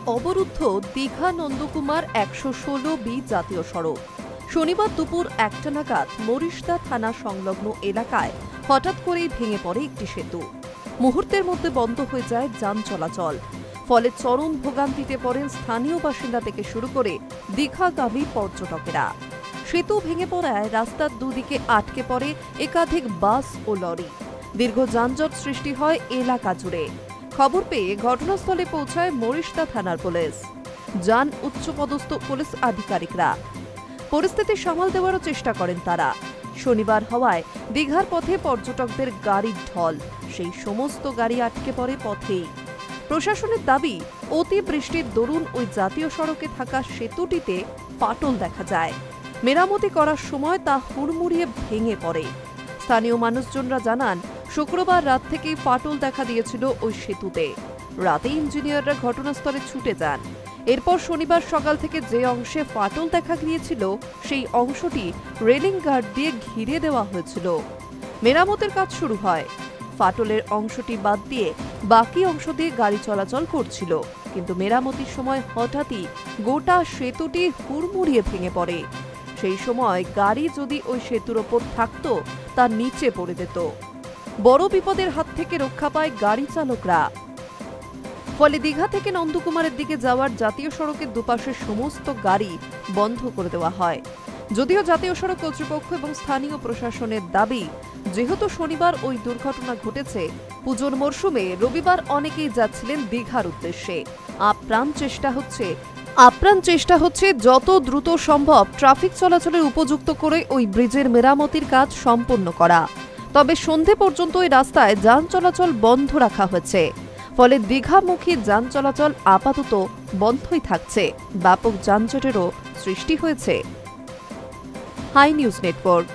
অবরুদ্ধ দীঘা নন্দকুমার ১১৬B জাতীয় সড়ক। শনিবার দুপুর ১টা নাগাদ মরিশদা থানা সংলগ্ন এলাকায় হঠাৎ করেই ভেঙে পড়ে একটি সেতু। মুহূর্তের মধ্যে বন্ধ হয়ে যায় যান চলাচল। ফলে চরম ভোগান্তিতে পড়েন স্থানীয় বাসিন্দা থেকে শুরু করে দীঘাগামী পর্যটকেরা। সেতু ভেঙে পড়ায় রাস্তার দুদিকে আটকে পড়ে একাধিক বাস ও লরি। দীর্ঘ যানজট সৃষ্টি হয় এলাকা জুড়ে। খবর পেয়ে ঘটনাস্থলে পৌঁছায় মরিশদা থানার পুলিশ। যান উচ্চপদস্থ পুলিশ আধিকারিকরা। পরিস্থিতি সামাল দেওয়ারও চেষ্টা করেন তারা। শনিবার হওয়ায় দীঘার পথে পর্যটকদের গাড়ির ঢল। সেই সমস্ত গাড়ি আটকে পড়ে পথেই। প্রশাসনের দাবি, অতি বৃষ্টির দরুন ওই জাতীয় সড়কে থাকা সেতুটিতে ফাটল দেখা যায়। মেরামতি করার সময় তা হুড়মুড়িয়ে ভেঙে পড়ে। স্থানীয় মানুষজনরা জানান, শুক্রবার রাত থেকেই ফাটল দেখা দিয়েছিল ওই সেতুতে। রাতে ইঞ্জিনিয়াররা ঘটনাস্থলে ছুটে যান। এরপর শনিবার সকাল থেকে যে অংশে ফাটল দেখা গিয়েছিল সেই অংশটি রেলিং গার্ড দিয়ে ঘিরে দেওয়া হয়েছিল। মেরামতের কাজ শুরু হয়। ফাটলের অংশটি বাদ দিয়ে বাকি অংশ দিয়ে গাড়ি চলাচল করছিল, কিন্তু মেরামতির সময় হঠাৎই গোটা সেতুটি হুড়মুড়িয়ে ভেঙে পড়ে। সেই সময় গাড়ি যদি ওই সেতুর ওপর থাকত, তা নিচে পড়ে যেত। বড় বিপদের হাত থেকে রক্ষা পায় গাড়ি চালকরা। ফলে দীঘা থেকে নন্দকুমারের দিকে যাওয়ার জাতীয় সড়কের দুপাশের সমস্ত গাড়ি বন্ধ করে দেওয়া হয়। যদিও জাতীয় সড়ক কর্তৃপক্ষ এবং স্থানীয় প্রশাসনের দাবি, যেহেতু শনিবার ওই দুর্ঘটনা ঘটেছে, পুজোর মরশুমে রবিবার অনেকেই যাচ্ছিলেন দীঘার উদ্দেশ্যে। আপ্রাণ চেষ্টা হচ্ছে যত দ্রুত সম্ভব ট্রাফিক চলাচলের উপযুক্ত করে ওই ব্রিজের মেরামতির কাজ সম্পন্ন করা। তবে সন্ধে পর্যন্ত ওই রাস্তায় যান চলাচল বন্ধ রাখা হয়েছে। ফলে দীঘামুখী যান চলাচল আপাতত বন্ধই থাকছে। ব্যাপক যানজটেরও সৃষ্টি হয়েছে। Hi news network.